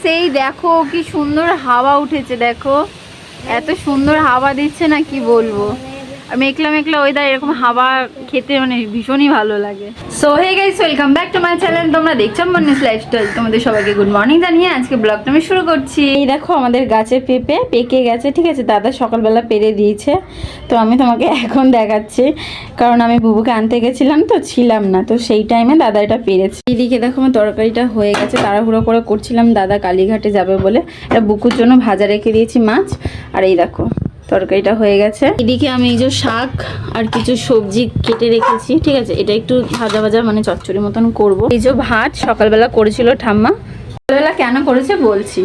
এই দেখো কি সুন্দর হাওয়া উঠেছে, দেখো এত সুন্দর হাওয়া দিচ্ছে না কি বলবো। আর মেঘলা মেঘলা ওয়েদার, এরকম হাওয়া খেতে মানে ভীষণই ভালো লাগে। So hey guys, welcome back to my channel. তোমরা দেখছো মনিস লাইফস্টাইল। তোমাদের সবাইকে গুড মর্নিং জানিয়ে আজকে ব্লগটা আমি শুরু করছি। এই দেখো আমাদের গাছে পেঁপে পেকে গেছে, ঠিক আছে, দাদা সকালবেলা পেরে দিয়েছে। তো আমি তোমাকে এখন দেখাচ্ছি, কারণ আমি বুবুকে আনতে গেছিলাম তো ছিলাম না, তো সেই টাইমে দাদা এটা পেরেছে। এইদিকে দেখো আমার তরকারিটা হয়ে গেছে, তাড়াহুড়ো করে করছিলাম, দাদা কালীঘাটে যাবে বলে। এটা বুকুর জন্য ভাজা রেখে দিয়েছি মাছ। আর এই দেখো তরকারিটা হয়ে গেছে। এদিকে আমি এই যে শাক আর কিছু সবজি কেটে রেখেছি, ঠিক আছে, এটা একটু ভাজা ভাজা মানে চচ্চড়ি মতন করব। এই যে ভাত সকালবেলা করেছিল ঠাম্মা। সকালবেলা কেন করেছে বলছি।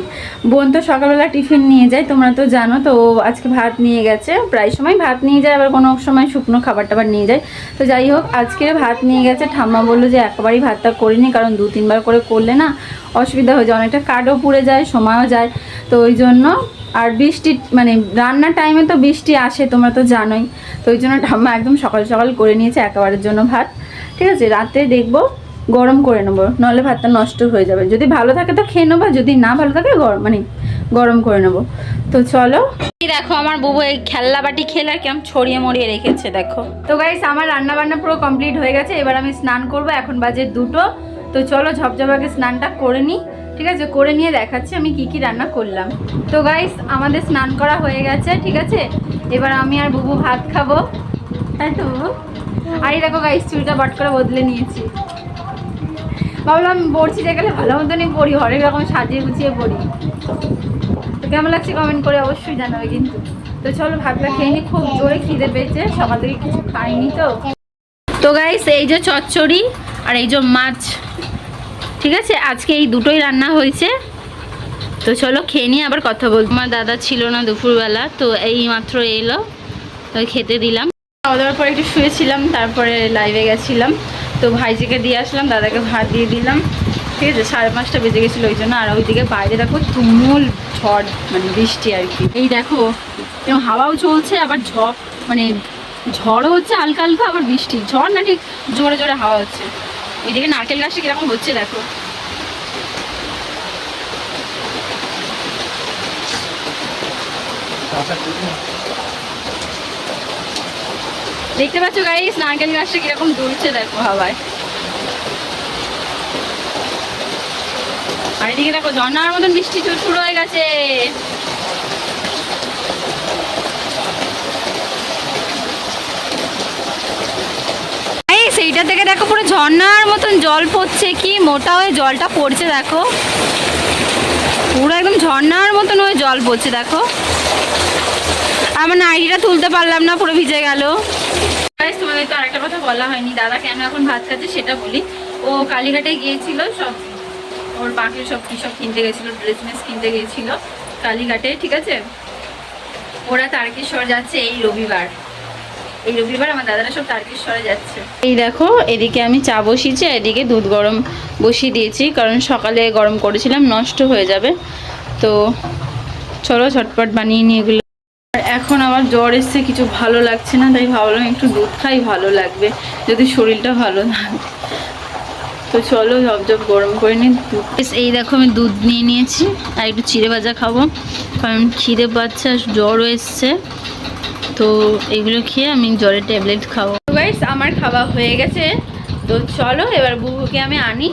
বোন তো সকালবেলা টিফিন নিয়ে যায়, তোমরা তো জানো। তো আজকে ভাত নিয়ে গেছে, প্রায় সময় ভাত নিয়ে যায়, আবার কোনো সময় শুকনো খাবার টাবার নিয়ে যায়। তো যাই হোক আজকে ভাত নিয়ে গেছে। ঠাম্মা বললো যে একবারই ভাতটা করিনি, কারণ 2-3 বার করে করলে না অসুবিধা হয়ে যায়, অনেকটা কাঠও পুড়ে যায়, সময়ও যায়। তো ওই জন্য, আর বৃষ্টি মানে রান্নার টাইমে তো বৃষ্টি আসে তোমরা তো জানোই। তো ওই জন্য ঠাম্মা একদম সকাল সকাল করে নিয়েছে একেবারের জন্য ভাত, ঠিক আছে। রাতে দেখবো গরম করে নেবো, নাহলে ভাতটা নষ্ট হয়ে যাবে। যদি ভালো থাকে তো খেয়ে নেবো, যদি না ভালো থাকে গরম করে নেবো। তো চলো, দেখো আমার বুবু এই খেলনা বাটি খেলে কেমন ছড়িয়ে মরিয়ে রেখেছে দেখো। তো গাইস আমার রান্না বান্না পুরো কমপ্লিট হয়ে গেছে, এবার আমি স্নান করবো। এখন বাজে 2টো। তো চলো ঝপঝপাকে স্নানটা করে নিই, ঠিক আছে, করে নিয়ে দেখাচ্ছি আমি কি কি রান্না করলাম। তো গাইস আমাদের স্নান করা হয়ে গেছে, ঠিক আছে। এবার আমি আর বুবু ভাত খাবো, তাই তো বুবু? আর এই দেখো গাইস চুলটা বট করে বদলে নিয়েছি। ভাবলাম বড়শিতে গেলে ভালো মতনই পড়ি, হরেক রকম সাজিয়ে গুছিয়ে পড়ি। তো কেমন লাগছে কমেন্ট করে অবশ্যই জানাবে কিন্তু। তো চলো ভাতটা খেয়ে নিই, খুব জোরে খিদে পেয়েছে, সকাল থেকে কিছু খাইনি তো। তো গাইস এই যে চচ্চড়ি আর এই যে মাছ, ঠিক আছে, আজকে এই দুটোই রান্না হয়েছে। তো চলো খেয়ে নিয়ে আবার কথা বলবো। আমার দাদা ছিল না দুপুরবেলা, তো এই মাত্র এলো, তো খেতে দিলাম। খাওয়া দাওয়ার পর একটু শুয়েছিলাম, তারপরে লাইভে গেছিলাম। তো ভাইজিকে দিয়ে আসলাম, দাদাকে ভাত দিয়ে দিলাম, ঠিক আছে। 5:30টা বেজে গেছিলো ওই জন্য। আর ওইদিকে বাইরে দেখো তুমুল ঝড় মানে বৃষ্টি আর কি। এই দেখো এরকম হাওয়াও চলছে, আবার মানে ঝড়ও হচ্ছে হালকা হালকা, আবার বৃষ্টি। ঝড় না, ঠিক জোরে জোরে হাওয়া হচ্ছে। এদিকে নারকেল গাছটা কিরকম হচ্ছে দেখো। দেখতে পাচ্ছ গাইস নারকেল গাছটা কিরকম দুলছে দেখো হাওয়ায়। আর এদিকে দেখো ঝর্ণার মতন বৃষ্টি শুরু হয়ে গেছে। সেইটা থেকে দেখো পুরো ঝর্ণার মতন জল পড়ছে, কি মোটা হয়ে জলটা পড়ছে দেখো, পুরো একদম ঝর্ণার মতন হয়ে জল পড়ছে দেখো। আমার নাইটিটা তুলতে পারলাম না, পুরো ভিজে গেল। তোমাদের তো আরেকটা কথা বলা হয়নি, দাদা কেন এখন ভাত খাচ্ছে সেটা বলি। ও কালীঘাটে গিয়েছিল, সব ওর বাকি সব কি সব কিনতে গেছিলো, ড্রেস মেস কিনতে গিয়েছিল কালীঘাটে, ঠিক আছে। ওরা তারকেশ্বর যাচ্ছে এই রবিবার। এই রবিবার আমার দাদারা সব তারকেশ্বরে যাচ্ছে। এই দেখো এদিকে আমি চা বসিয়েছি, এদিকে দুধ গরম বসিয়ে দিয়েছি, কারণ সকালে গরম করেছিলাম নষ্ট হয়ে যাবে। তো চলো ঝটপট বানিয়ে নিয়ে এগুলো। আর এখন আমার জ্বর এসছে, কিছু ভালো লাগছে না, তাই ভাবলাম একটু দুধ খাই, ভালো লাগবে যদি শরীরটা ভালো থাকে। তো চলো ঝপঝপ গরম করে নিই দুধ। এই দেখো আমি দুধ নিয়ে নিয়েছি, আর একটু চিড়ে ভাজা খাবো, কারণ খিদে পাচ্ছে আর জ্বরও এসছে। তো এগুলো খেয়ে আমি জ্বরের ট্যাবলেট খাবো। তো গাইস আমার খাওয়া হয়ে গেছে, তো চলো এবার বুবুকে আমি আনি,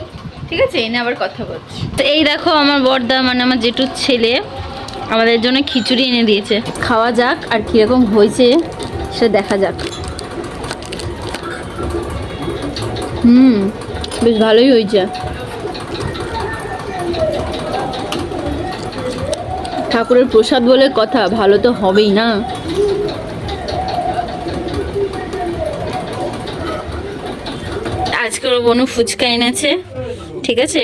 ঠিক আছে, এনে আবার কথা বলছি। তো এই দেখো আমার বড়দা মানে আমার জেঠুর ছেলে আমাদের জন্য খিচুড়ি এনে দিয়েছে, খাওয়া যাক আর কীরকম হয়েছে সে দেখা যাক। বেশ ভালোই হয়েছে। ঠাকুরের প্রসাদ বলে কথা, ভালো তো হবেই না। আজকে ওর বোনু ফুচকা এনেছে, ঠিক আছে।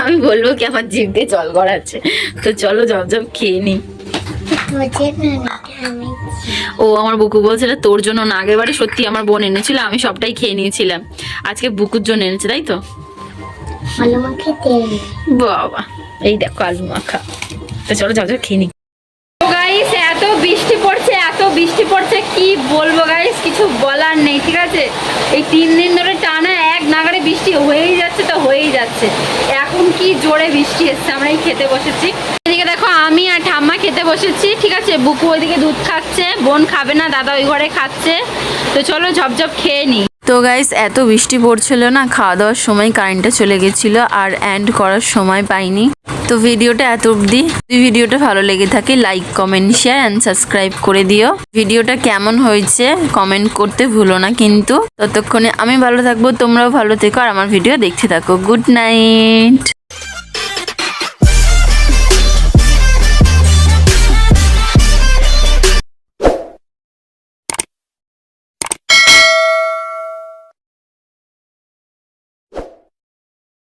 আমি বলবো কি আমার জিভ দিয়ে জল গড়াচ্ছে, তো চলো জব খেয়ে নি। ও আমার বুকু বলছে এটা তোর জন্য না, আগের বারে সত্যি আমার বোন এনেছিল, আমি সবটাই খেয়ে নিয়েছিলাম, আজকে বুকুর জন্য এনেছে, তাই তো। বাবা এই দেখো আলু মাখা। তো চলো জব খেয়ে নি। গাইস এত বৃষ্টি পড়ছে, এত বৃষ্টি পড়ছে কি বলবো গাইস, কিছু বলার নেই, ঠিক আছে। এই 3 দিন ধরে টানা এক নাগাড়ে বৃষ্টি হয়েই যাচ্ছে তো হয়েই যাচ্ছে। এখন কি জোরে বৃষ্টি এসছে, আমরা এই খেতে বসেছি। এদিকে দেখো আমি আর ঠাম্মা খেতে বসেছি, ঠিক আছে। বুকু ওইদিকে দুধ খাচ্ছে, বোন খাবে না, দাদা ওই ঘরে খাচ্ছে। তো চলো ঝপঝপ খেয়ে নিই। তো গাইস এত বৃষ্টি পড়ছিল না, খাওয়া দাওয়ার সময় কারেন্টটা চলে গেছিলো আর এন্ড করার সময় পাইনি। তো ভিডিওটা এত অবধি। যদি ভিডিওটা ভালো লেগে থাকে like comment share and subscribe করে দিও। ভিডিওটা কেমন হয়েছে কমেন্ট করতে ভুলো না কিন্তু। ততক্ষণে আমি ভালো থাকবো, তোমরাও ভালো থেকো আর আমার ভিডিও দেখতে থাকো। Good night.